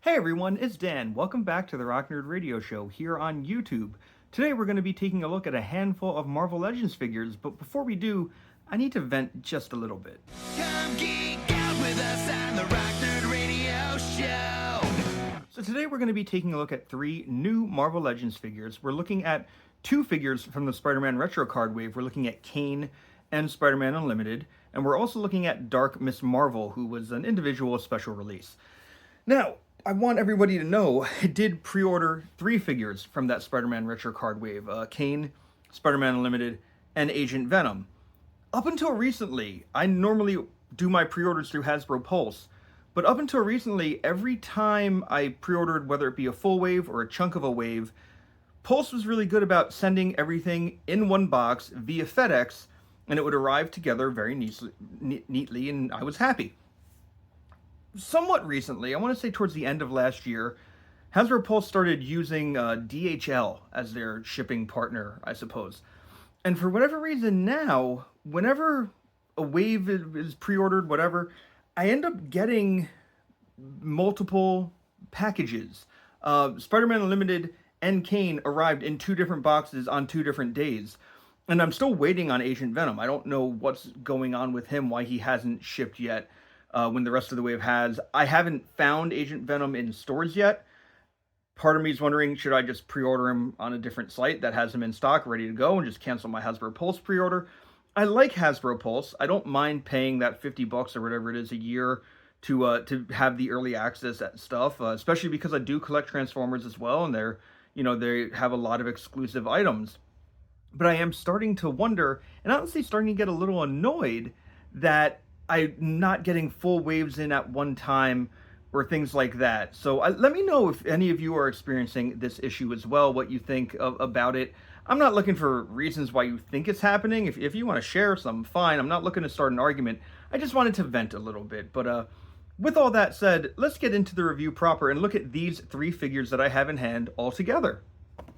Hey everyone, it's Dan. Welcome back to the Rock Nerd Radio Show here on YouTube. Today we're going to be taking a look at a handful of Marvel Legends figures, but before we do, I need to vent just a little bit. Come geek out with us on the Rock Nerd Radio Show. So today we're going to be taking a look at three new Marvel Legends figures. We're looking at two figures from the Spider-Man Retro card wave. We're looking at Kaine and Spider-Man Unlimited, and we're also looking at Dark Miss Marvel, who was an individual special release. Now, I want everybody to know I did pre-order three figures from that Spider-Man Retro card wave. Kaine, Spider-Man Unlimited, and Agent Venom. Up until recently, I normally do my pre-orders through Hasbro Pulse, but up until recently, every time I pre-ordered, whether it be a full wave or a chunk of a wave, Pulse was really good about sending everything in one box via FedEx, and it would arrive together very neatly, and I was happy. Somewhat recently, I want to say towards the end of last year, Hasbro Pulse started using DHL as their shipping partner, I suppose. And for whatever reason now, whenever a wave is pre-ordered, whatever, I end up getting multiple packages. Spider-Man Unlimited and Kaine arrived in two different boxes on two different days. And I'm still waiting on Agent Venom. I don't know what's going on with him, why he hasn't shipped yet. When the rest of the wave has. I haven't found Agent Venom in stores yet. Part of me is wondering, should I just pre-order him on a different site that has him in stock, ready to go, and just cancel my Hasbro Pulse pre-order? I like Hasbro Pulse. I don't mind paying that $50 or whatever it is a year to have the early access stuff, especially because I do collect Transformers as well, and they have a lot of exclusive items. But I am starting to wonder, and honestly starting to get a little annoyed that I'm not getting full waves in at one time or things like that. So let me know if any of you are experiencing this issue as well, what you think about it. I'm not looking for reasons why you think it's happening. If you want to share some, fine. I'm not looking to start an argument. I just wanted to vent a little bit. But with all that said, let's get into the review proper and look at these three figures that I have in hand all together.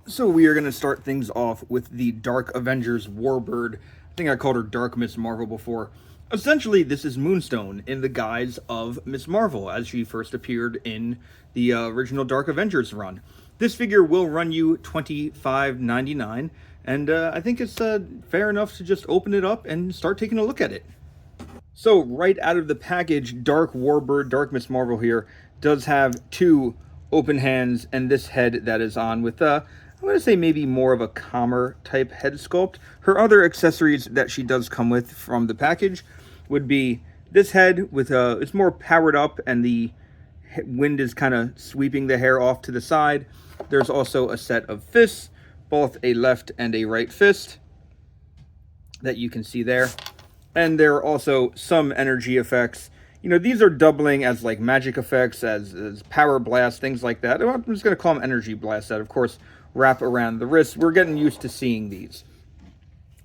So we are going to start things off with the Dark Avengers Warbird. I think I called her Dark Miss Marvel before. Essentially, this is Moonstone in the guise of Miss Marvel, as she first appeared in the original Dark Avengers run. This figure will run you $25.99, and I think it's fair enough to just open it up and start taking a look at it. So, right out of the package, Dark Warbird, Dark Miss Marvel here, does have two open hands and this head that is on with, I'm going to say maybe more of a calmer type head sculpt. Her other accessories that she does come with from the package would be this head with it's more powered up and the wind is kind of sweeping the hair off to the side. There's also a set of fists, both a left and a right fist that you can see there. And there are also some energy effects. You know, these are doubling as like magic effects, as power blast, things like that. I'm just going to call them energy blasts that, of course, wrap around the wrist. We're getting used to seeing these.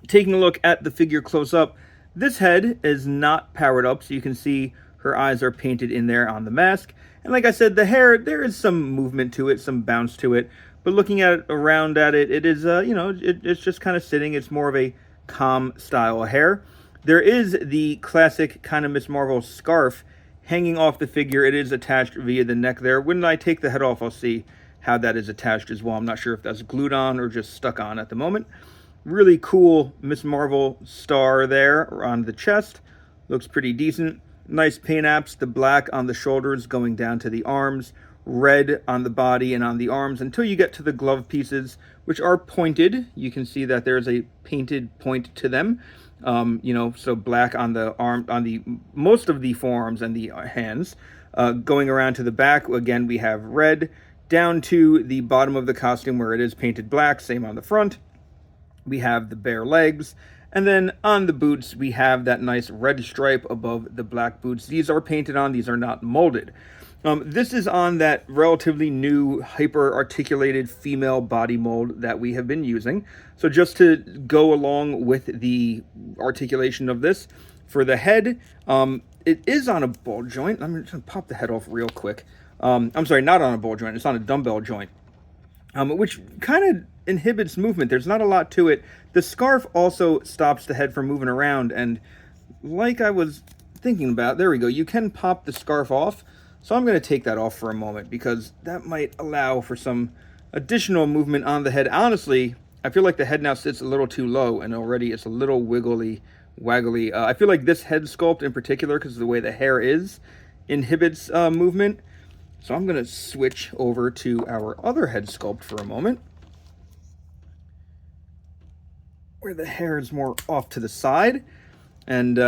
Taking a look at the figure close up, this head is not powered up, so you can see her eyes are painted in there on the mask. And like I said, the hair, there is some movement to it, some bounce to it. But looking at it, around at it, it is, it's just kind of sitting. It's more of a calm style hair. There is the classic kind of Miss Marvel scarf hanging off the figure. It is attached via the neck there. When I take the head off, I'll see how that is attached as well. I'm not sure if that's glued on or just stuck on at the moment. Really cool Miss Marvel star there on the chest. Looks pretty decent. Nice paint apps. The black on the shoulders going down to the arms. Red on the body and on the arms until you get to the glove pieces, which are pointed. You can see that there's a painted point to them. So black on the arm, on the most of the forearms and the hands. Going around to the back, again, we have red down to the bottom of the costume where it is painted black. Same on the front. We have the bare legs, and then on the boots we have that nice red stripe above the black boots. These are painted on, these are not molded. This is on that relatively new hyper articulated female body mold that we have been using. So just to go along with the articulation of this, for the head, it is on a ball joint. I'm just gonna pop the head off real quick. I'm sorry, not on a ball joint, it's on a dumbbell joint. Which kind of inhibits movement. There's not a lot to it. The scarf also stops the head from moving around, and like I was thinking about, there we go, you can pop the scarf off. So I'm going to take that off for a moment because that might allow for some additional movement on the head. Honestly, I feel like the head now sits a little too low and already it's a little wiggly, waggly. I feel like this head sculpt in particular, because of the way the hair is, inhibits movement. So I'm going to switch over to our other head sculpt for a moment, where the hair is more off to the side and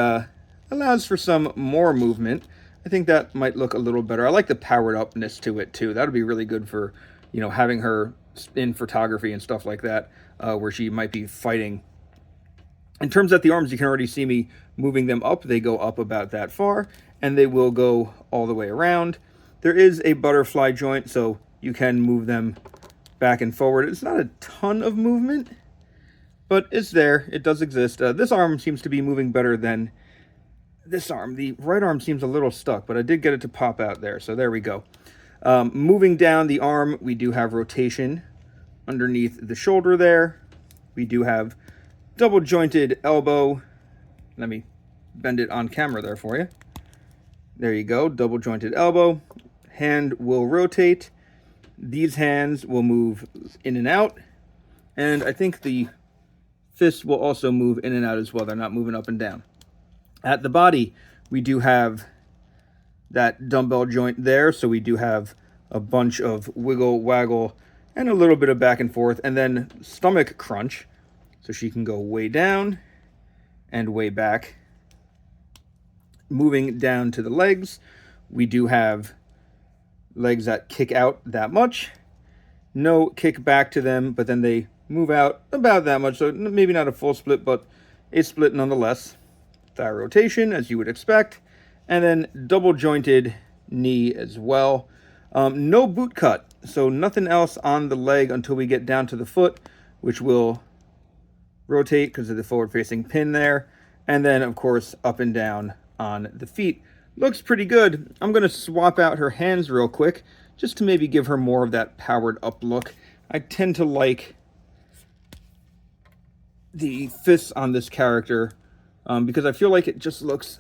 allows for some more movement. I think that might look a little better. I like the powered upness to it too. That would be really good for, you know, having her in photography and stuff like that, where she might be fighting. In terms of the arms, you can already see me moving them up. They go up about that far, and they will go all the way around. There is a butterfly joint, so you can move them back and forward. It's not a ton of movement, but it's there. It does exist. This arm seems to be moving better than this arm. The right arm seems a little stuck, but I did get it to pop out there, so there we go. Moving down the arm, we do have rotation underneath the shoulder there. We do have double jointed elbow. Let me bend it on camera there for you. There you go, double jointed elbow. Hand will rotate. These hands will move in and out. And I think the fists will also move in and out as well. They're not moving up and down. At the body, we do have that dumbbell joint there. So we do have a bunch of wiggle, waggle, and a little bit of back and forth. And then stomach crunch. So she can go way down and way back. Moving down to the legs, we do have legs that kick out that much. No kick back to them, but then they move out about that much. So maybe not a full split, but a split nonetheless. Thigh rotation, as you would expect. And then double jointed knee as well. No boot cut, so nothing else on the leg until we get down to the foot, which will rotate because of the forward-facing pin there. And then, of course, up and down on the feet. Looks pretty good. I'm going to swap out her hands real quick, just to maybe give her more of that powered up look. I tend to like the fists on this character because I feel like it just looks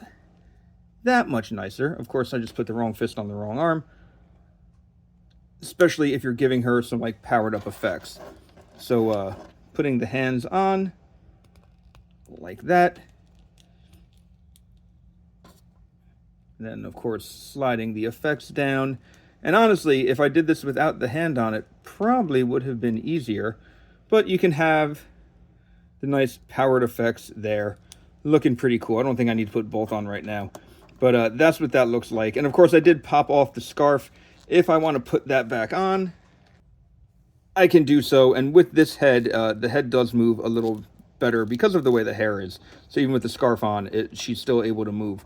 that much nicer. Of course, I just put the wrong fist on the wrong arm, especially if you're giving her some like powered up effects. So putting the hands on like that. Then, of course, sliding the effects down. And honestly, if I did this without the hand on it, probably would have been easier. But you can have the nice powered effects there. Looking pretty cool. I don't think I need to put both on right now. But that's what that looks like. And, of course, I did pop off the scarf. If I want to put that back on, I can do so. And with this head, the head does move a little better because of the way the hair is. So even with the scarf on, she's still able to move.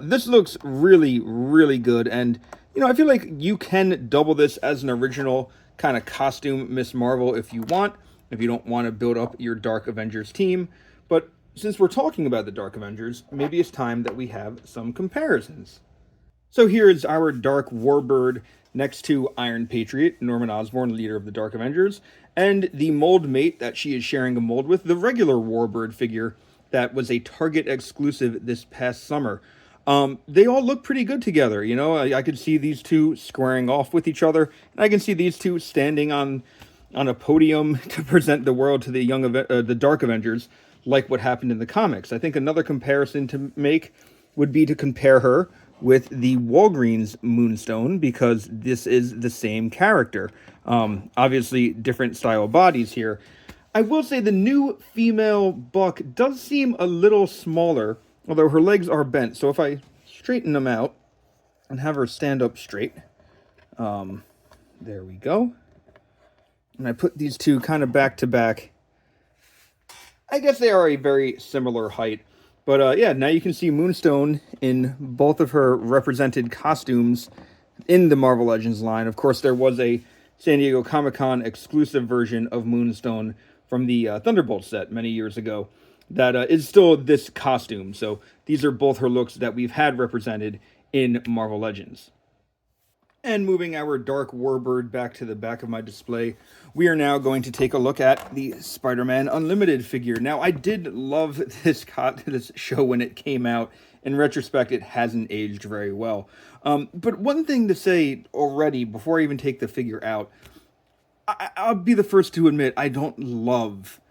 This looks really, really good. And, you know, I feel like you can double this as an original kind of costume Miss Marvel if you want, if you don't want to build up your Dark Avengers team. But since we're talking about the Dark Avengers, maybe it's time that we have some comparisons. So here is our Dark Warbird next to Iron Patriot, Norman Osborn, leader of the Dark Avengers, and the mold mate that she is sharing a mold with, the regular Warbird figure that was a Target exclusive this past summer. They all look pretty good together, you know. I could see these two squaring off with each other, and I can see these two standing on a podium to present the world to the Dark Avengers, like what happened in the comics. I think another comparison to make would be to compare her with the Walgreens Moonstone, because this is the same character. Obviously, different style bodies here. I will say the new female Buck does seem a little smaller, although her legs are bent. So if I straighten them out and have her stand up straight, there we go. And I put these two kind of back to back. I guess they are a very similar height. But yeah, now you can see Moonstone in both of her represented costumes in the Marvel Legends line. Of course, there was a San Diego Comic-Con exclusive version of Moonstone from the Thunderbolt set many years ago that is still this costume. So these are both her looks that we've had represented in Marvel Legends. And moving our Dark Warbird back to the back of my display, we are now going to take a look at the Spider-Man Unlimited figure. Now, I did love this show when it came out in retrospect, it hasn't aged very well. But one thing to say already, before I even take the figure out, I'll be the first to admit I don't love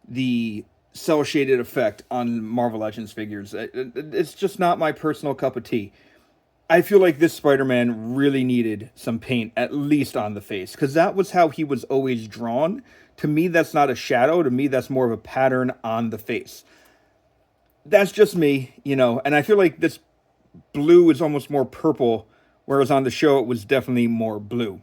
the cell shaded effect on Marvel Legends figures. It's just not my personal cup of tea. I feel like this Spider-Man really needed some paint, at least on the face, because that was how he was always drawn. To me, that's not a shadow. To me, that's more of a pattern on the face. That's just me, and I feel like this blue is almost more purple, whereas on the show it was definitely more blue.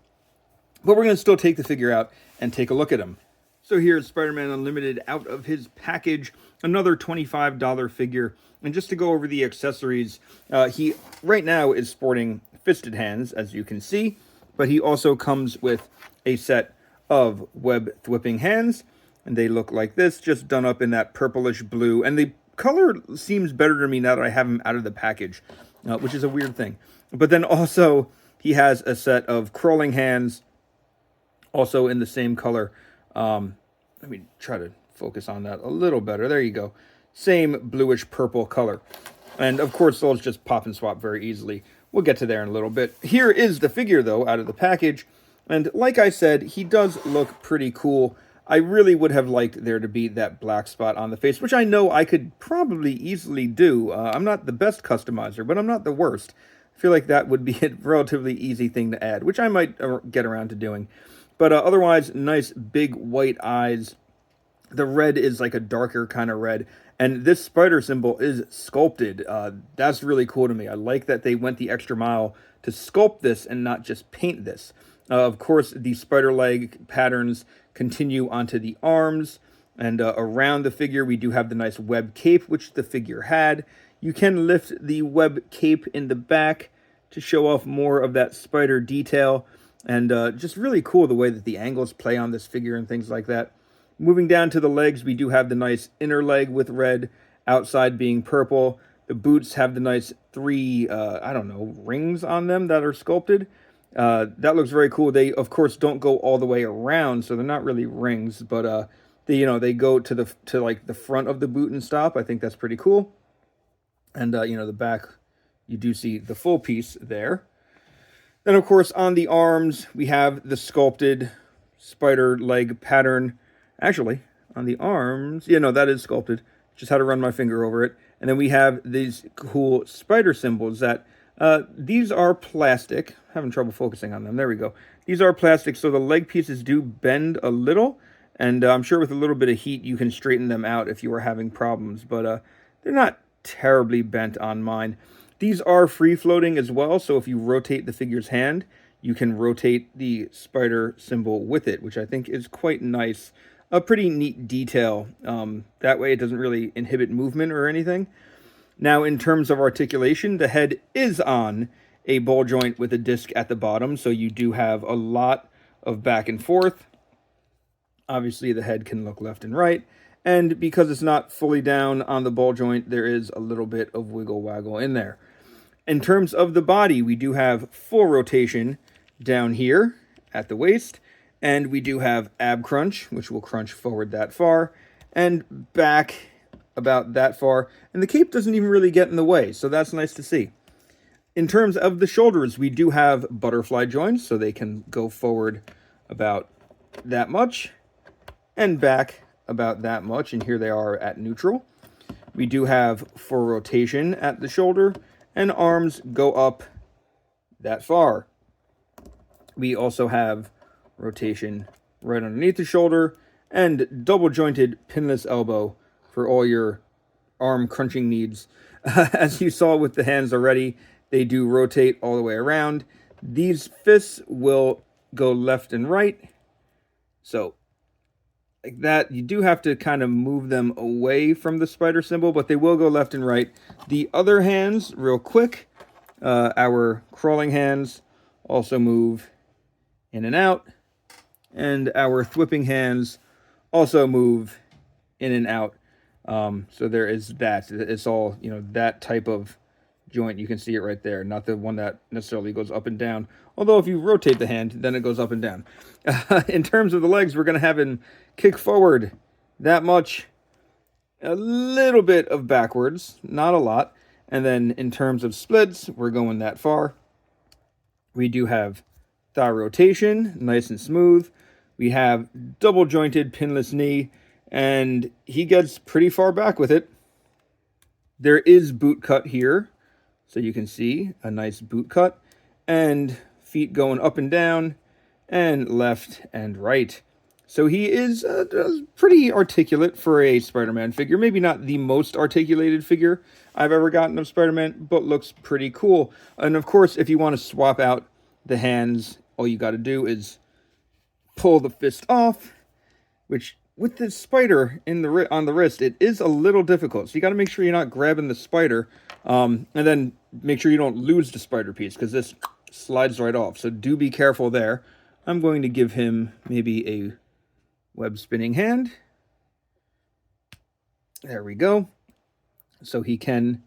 But we're going to still take the figure out and take a look at him. So here's Spider-Man Unlimited out of his package, another $25 figure. And just to go over the accessories, he right now is sporting fisted hands, as you can see, but he also comes with a set of web thwipping hands, and they look like this, just done up in that purplish blue. And the color seems better to me now that I have him out of the package, which is a weird thing. But then also, he has a set of crawling hands, also in the same color. Let me try to focus on that a little better. There you go. Same bluish purple color. And of course, those just pop and swap very easily. We'll get to there in a little bit. Here is the figure, though, out of the package. And like I said, he does look pretty cool. I really would have liked there to be that black spot on the face, which I know I could probably easily do. I'm not the best customizer, but I'm not the worst. I feel like that would be a relatively easy thing to add, which I might get around to doing. But otherwise, nice big white eyes. The red is like a darker kind of red. And this spider symbol is sculpted. That's really cool to me. I like that they went the extra mile to sculpt this and not just paint this. Of course, the spider leg patterns continue onto the arms. And around the figure, we do have the nice web cape, which the figure had. You can lift the web cape in the back to show off more of that spider detail. And just really cool the way that the angles play on this figure and things like that. Moving down to the legs, we do have the nice inner leg with red, outside being purple. The boots have the nice three, rings on them that are sculpted. That looks very cool. They, of course, don't go all the way around, so they're not really rings, but they go to the front of the boot and stop. I think that's pretty cool. And the back, you do see the full piece there. Then, of course, on the arms, we have the sculpted spider leg pattern. Actually, on the arms, that is sculpted. Just had to run my finger over it. And then we have these cool spider symbols that, these are plastic. Having trouble focusing on them. There we go. These are plastic, so the leg pieces do bend a little. And I'm sure with a little bit of heat, you can straighten them out if you are having problems. But they're not terribly bent on mine. These are free-floating as well, so if you rotate the figure's hand, you can rotate the spider symbol with it, which I think is quite nice. A pretty neat detail. That way it doesn't really inhibit movement or anything. Now, in terms of articulation, the head is on a ball joint with a disc at the bottom, so you do have a lot of back and forth. Obviously, the head can look left and right. And because it's not fully down on the ball joint, there is a little bit of wiggle waggle in there. In terms of the body, we do have full rotation down here at the waist. And we do have ab crunch, which will crunch forward that far, and back about that far. And the cape doesn't even really get in the way, so that's nice to see. In terms of the shoulders, we do have butterfly joints, so they can go forward about that much, and back about that much, and here they are at neutral. We do have full rotation at the shoulder, and arms go up that far. We also have rotation right underneath the shoulder, and double jointed pinless elbow for all your arm crunching needs. As you saw with the hands already, they do rotate all the way around. These fists will go left and right. So like that, you do have to kind of move them away from the spider symbol, but they will go left and right. The other hands, real quick, our crawling hands also move in and out. And our thwipping hands also move in and out. So there is that. It's all, that type of joint. You can see it right there. Not the one that necessarily goes up and down. Although if you rotate the hand, then it goes up and down. In terms of the legs, we're going to have him kick forward that much. A little bit of backwards. Not a lot. And then in terms of splits, we're going that far. We do have thigh rotation, nice and smooth. We have double jointed pinless knee, and he gets pretty far back with it. There is boot cut here, so you can see a nice boot cut, and feet going up and down, and left and right. So he is pretty articulate for a Spider-Man figure. Maybe not the most articulated figure I've ever gotten of Spider-Man, but looks pretty cool. And of course, if you want to swap out the hands, all you got to do is pull the fist off, which with the spider on the wrist, it is a little difficult. So you got to make sure you're not grabbing the spider, and then make sure you don't lose the spider piece, because this slides right off. So do be careful there. I'm going to give him maybe a web spinning hand. There we go. So he can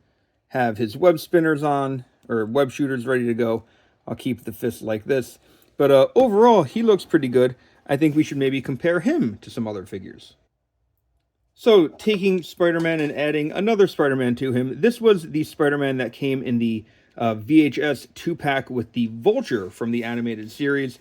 have his web spinners on, or web shooters ready to go. I'll keep the fist like this. But overall, he looks pretty good. I think we should maybe compare him to some other figures. So taking Spider-Man and adding another Spider-Man to him, this was the Spider-Man that came in the VHS 2-pack with the Vulture from the animated series.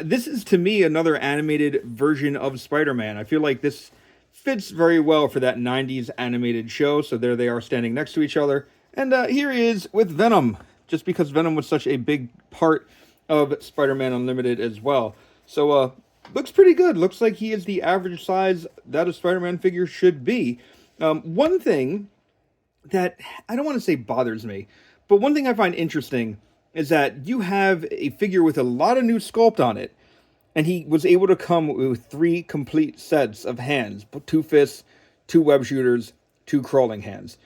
This is, to me, another animated version of Spider-Man. I feel like this fits very well for that 90s animated show. So there they are standing next to each other. And here he is with Venom, just because Venom was such a big part of Spider-Man Unlimited as well. So looks pretty good. Looks like he is the average size that a Spider-Man figure should be. One thing that, I don't want to say bothers me, but one thing I find interesting is that you have a figure with a lot of new sculpt on it, and he was able to come with 3 complete sets of hands, 2 fists, 2 web shooters, 2 crawling hands.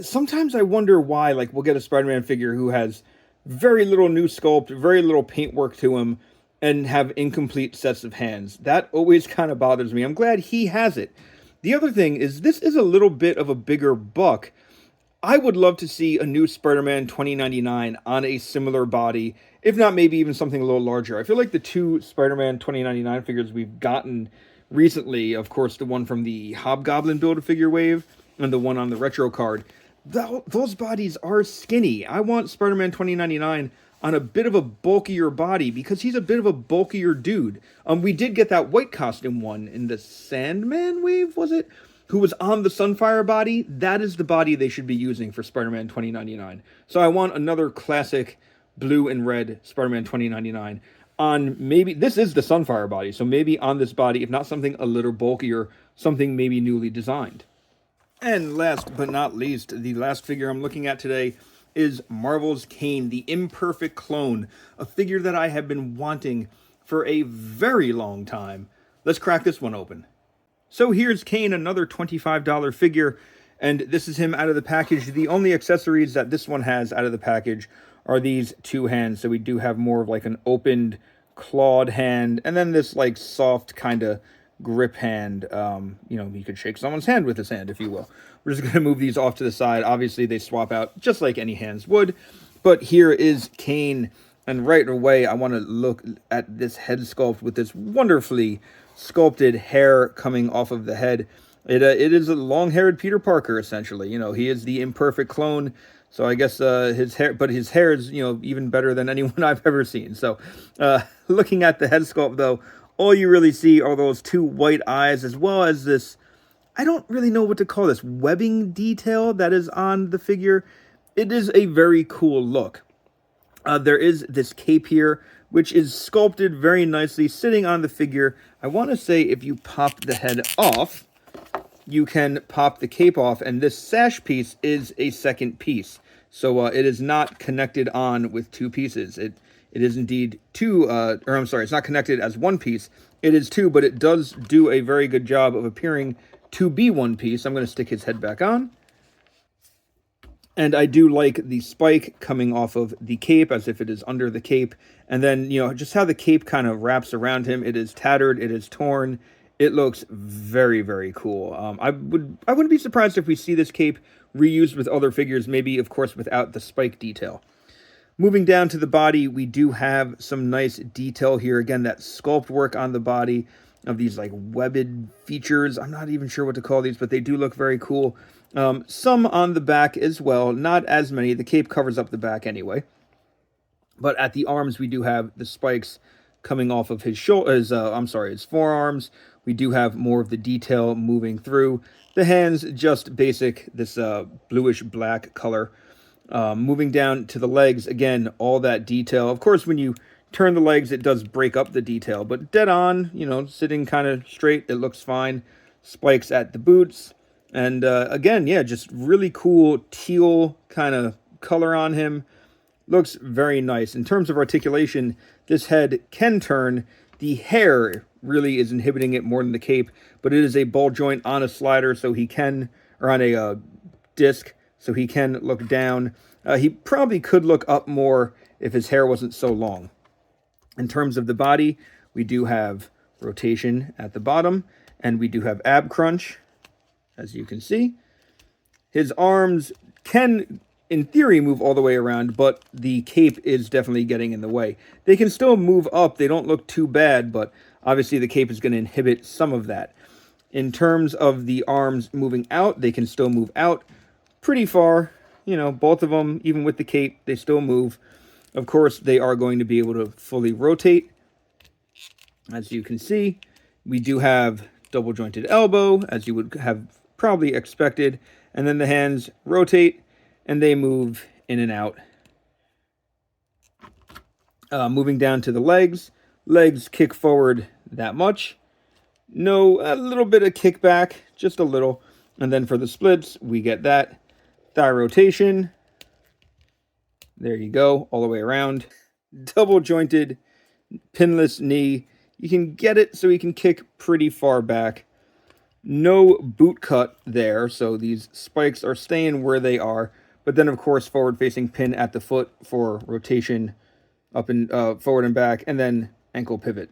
Sometimes I wonder why, like, we'll get a Spider-Man figure who has very little new sculpt, very little paintwork to him, and have incomplete sets of hands. That always kind of bothers me. I'm glad he has it. The other thing is, this is a little bit of a bigger buck. I would love to see a new Spider-Man 2099 on a similar body, if not maybe even something a little larger. I feel like the 2 Spider-Man 2099 figures we've gotten recently, of course, the one from the Hobgoblin Build-A-Figure wave and the one on the retro card, those bodies are skinny. I want Spider-Man 2099 on a bit of a bulkier body, because he's a bit of a bulkier dude. We did get that white costume one in the Sandman wave, was it? Who was on the Sunfire body. That is the body they should be using for Spider-Man 2099. So I want another classic blue and red Spider-Man 2099 on, maybe, this is the Sunfire body, so maybe on this body, if not something a little bulkier, something maybe newly designed. And last but not least, the last figure I'm looking at today is Marvel's Kaine, the imperfect clone, a figure that I have been wanting for a very long time. Let's crack this one open. So here's Kaine, another $25 figure, and this is him out of the package. The only accessories that this one has out of the package are these 2 hands. So we do have more of like an opened clawed hand, and then this like soft kind of grip hand. You know, you could shake someone's hand with this hand, if you will. We're just going to move these off to the side. Obviously, they swap out just like any hands would. But here is Kaine. And right away, I want to look at this head sculpt with this wonderfully sculpted hair coming off of the head. It is a long-haired Peter Parker, essentially. You know, he is the imperfect clone. So I guess his hair is, you know, even better than anyone I've ever seen. So looking at the head sculpt, though, all you really see are those 2 white eyes, as well as this, I don't really know what to call this, webbing detail that is on the figure. It is a very cool look. There is this cape here, which is sculpted very nicely, sitting on the figure. I want to say if you pop the head off, you can pop the cape off, and this sash piece is a second piece. So it is not connected on with 2 pieces. It is indeed 2, or I'm sorry, it's not connected as 1 piece. It is 2, but it does do a very good job of appearing to be 1 piece. I'm going to stick his head back on. And I do like the spike coming off of the cape, as if it is under the cape. And then, you know, just how the cape kind of wraps around him. It is tattered, it is torn. It looks very, very cool. I wouldn't be surprised if we see this cape reused with other figures, maybe, of course, without the spike detail. Moving down to the body, we do have some nice detail here. Again, that sculpt work on the body of these like webbed features. I'm not even sure what to call these, but they do look very cool. Some on the back as well, not as many. The cape covers up the back anyway. But at the arms, we do have the spikes coming off of his shoulders. His forearms. We do have more of the detail moving through. The hands, just basic, this bluish black color. Moving down to the legs, again, all that detail. Of course, when you turn the legs, it does break up the detail, but dead on, sitting kind of straight, it looks fine. Spikes at the boots. And again, yeah, just really cool teal kind of color on him. Looks very nice. In terms of articulation, this head can turn. The hair really is inhibiting it more than the cape, but it is a ball joint on a slider, so he can, or on a disc, so he can look down. He probably could look up more if his hair wasn't so long. In terms of the body, we do have rotation at the bottom, and we do have ab crunch, as you can see. His arms can, in theory, move all the way around, but the cape is definitely getting in the way. They can still move up. They don't look too bad, but obviously the cape is going to inhibit some of that. In terms of the arms moving out, they can still move out pretty far. Both of them, even with the cape, they still move. Of course, they are going to be able to fully rotate. As you can see, we do have double jointed elbow, as you would have probably expected. And then the hands rotate, and they move in and out. Moving down to the legs. Legs kick forward that much. No, a little bit of kickback, just a little. And then for the splits, we get that. Thigh rotation. There you go, all the way around. Double jointed, pinless knee. You can get it so he can kick pretty far back. No boot cut there, so these spikes are staying where they are. But then, of course, forward-facing pin at the foot for rotation up and forward and back, and then ankle pivot.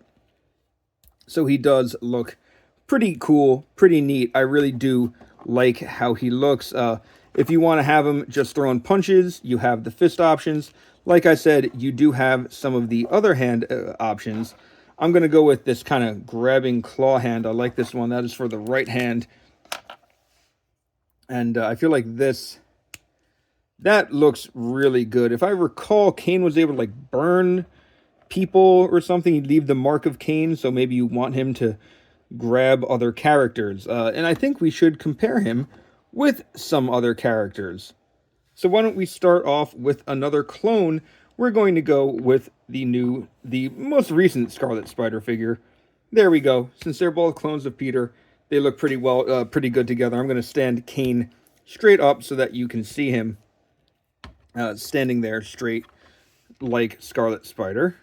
So he does look pretty cool, pretty neat. I really do like how he looks. If you want to have him just throwing punches, you have the fist options. Like I said, you do have some of the other hand options. I'm going to go with this kind of grabbing claw hand. I like this one. That is for the right hand. And I feel like that looks really good. If I recall, Kaine was able to burn people or something. He'd leave the mark of Kaine, so maybe you want him to grab other characters. And I think we should compare him with some other characters. So why don't we start off with another clone? We're going to go with the most recent Scarlet Spider figure. There we go. Since they're both clones of Peter, they look pretty good together. I'm going to stand Kaine straight up so that you can see him standing there straight like Scarlet Spider.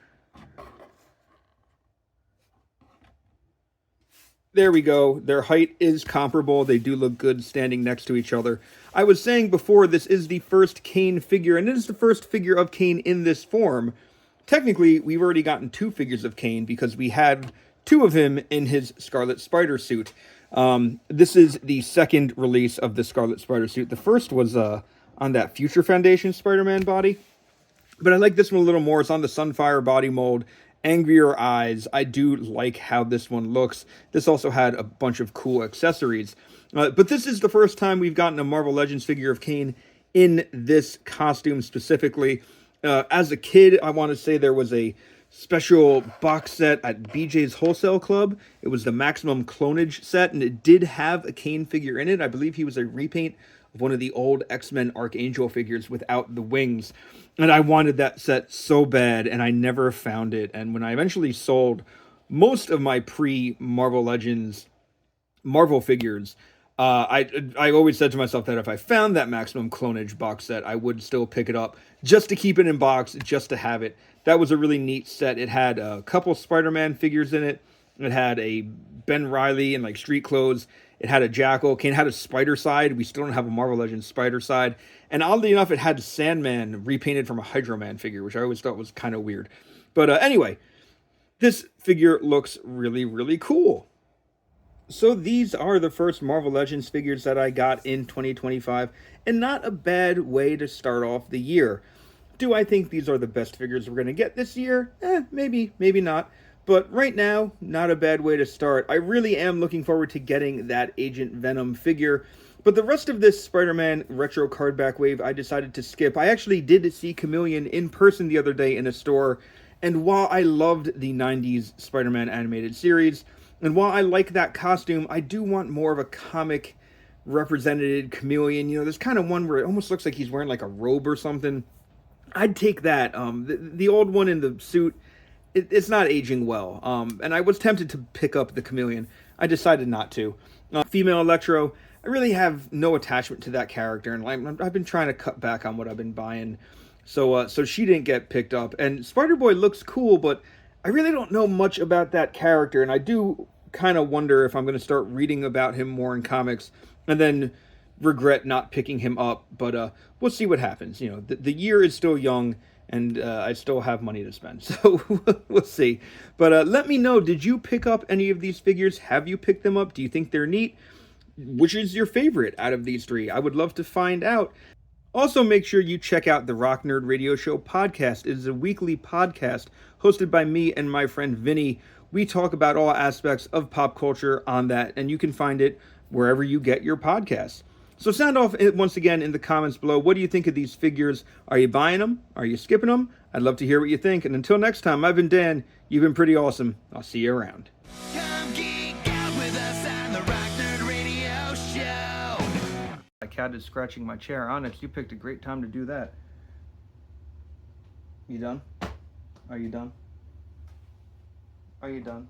There we go. Their height is comparable. They do look good standing next to each other. I was saying before, this is the first Kaine figure, and it is the first figure of Kaine in this form. Technically, we've already gotten 2 figures of Kaine because we had 2 of him in his Scarlet Spider suit. This is the second release of the Scarlet Spider suit. The first was on that Future Foundation Spider-Man body, but I like this one a little more. It's on the Sunfire body mold. Angrier eyes. I do like how this one looks. This also had a bunch of cool accessories. But this is the first time we've gotten a Marvel Legends figure of Kaine in this costume specifically. As a kid, I want to say there was a special box set at BJ's Wholesale Club. It was the Maximum Clonage set, and it did have a Kaine figure in it. I believe he was a repaint of one of the old X-Men Archangel figures without the wings. And I wanted that set so bad, and I never found it. And when I eventually sold most of my pre-Marvel Legends Marvel figures, I always said to myself that if I found that Maximum Clonage box set, I would still pick it up just to keep it in box, just to have it. That was a really neat set. It had a couple Spider-Man figures in it. It had a Ben Reilly in street clothes. It had a Jackal. Kaine had a Spider side. We still don't have a Marvel Legends Spider side. And oddly enough, it had Sandman repainted from a Hydro Man figure, which I always thought was kind of weird. But anyway, this figure looks really, really cool. So these are the first Marvel Legends figures that I got in 2025, and not a bad way to start off the year. Do I think these are the best figures we're going to get this year? Maybe, maybe not. But right now, not a bad way to start. I really am looking forward to getting that Agent Venom figure. But the rest of this Spider-Man retro card back wave, I decided to skip. I actually did see Chameleon in person the other day in a store, and while I loved the 90s Spider-Man animated series, and while I like that costume, I do want more of a comic represented Chameleon. You know, there's kind of one where it almost looks like he's wearing like a robe or something. I'd take that. The old one in the suit, it's not aging well. And I was tempted to pick up the Chameleon. I decided not to. Female Electro, I really have no attachment to that character, and I've been trying to cut back on what I've been buying. So she didn't get picked up. And Spider-Boy looks cool, but I really don't know much about that character, and I do kind of wonder if I'm going to start reading about him more in comics and then regret not picking him up. But we'll see what happens. You know, the year is still young, and I still have money to spend, so we'll see. But let me know, did you pick up any of these figures? Have you picked them up? Do you think they're neat? Which is your favorite out of these three? I would love to find out. Also, make sure you check out the Rock Nerd Radio Show podcast. It is a weekly podcast hosted by me and my friend Vinny. We talk about all aspects of pop culture on that, and you can find it wherever you get your podcasts. So sound off once again in the comments below. What do you think of these figures? Are you buying them? Are you skipping them? I'd love to hear what you think. And until next time, I've been Dan. You've been pretty awesome. I'll see you around. Come geek out with us on the Rock Nerd Radio Show. My cat is scratching my chair. Onyx, you picked a great time to do that. You done? Are you done? Are you done?